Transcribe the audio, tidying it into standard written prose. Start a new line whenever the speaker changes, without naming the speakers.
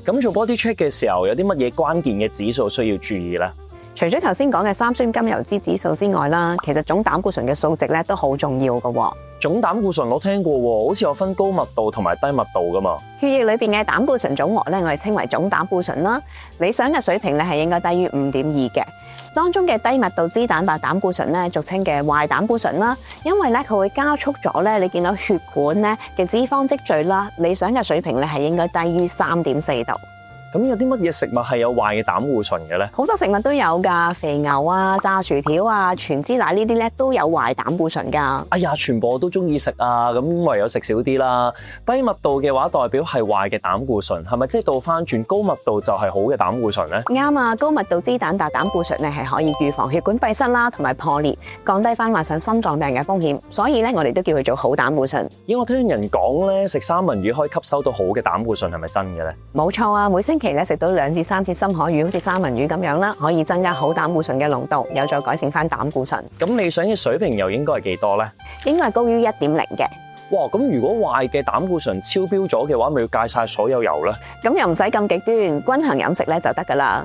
咁做 body check 嘅時候，有啲乜嘢關鍵嘅指數需要注意咧？
除咗頭先講嘅三酸甘油脂指數之外啦，其實總膽固醇嘅數值咧都好重要㗎喎。
總膽固醇我聽過喎，好似有分高密度同埋低密度噶嘛。
血液裏邊嘅膽固醇總和咧，我哋稱為總膽固醇啦。理想嘅水平咧係應該低於5.2嘅。當中嘅低密度脂蛋白膽固醇咧，俗稱嘅壞膽固醇啦，因為咧佢會加速咗咧，你見到血管咧嘅脂肪積聚啦。理想嘅水平咧係應該低於3.4度。
咁有啲乜嘢食物係有壞嘅膽固醇嘅咧？
好多食物都有㗎，肥牛啊、炸薯條啊、全脂奶呢啲咧都有壞膽固醇㗎。
哎呀，全部我都中意食啊，咁唯有食少啲啦。低密度嘅話代表係壞嘅膽固醇，係咪即係倒翻轉高密度就係好嘅膽固醇咧？
啱啊，高密度脂蛋白膽固醇咧係可以預防血管閉塞啦，同埋破裂，降低翻患上心臟病嘅風險。所以咧，我哋都叫佢做好膽固醇。
咦，我聽人講咧，食三文魚可以吸收到好嘅膽固醇，係咪真嘅咧？
冇錯啊，每星期咧食到2至3次深海魚，好似三文魚咁樣啦，可以增加好膽固醇嘅濃度，有助改善翻膽固醇。
咁理想嘅水平又應該係幾多咧？
應該係高於1.0嘅。
哇，咁如果壞嘅膽固醇超標咗嘅話，咪要戒晒所有油咧？
咁又唔使咁極端，均衡飲食咧就得㗎啦。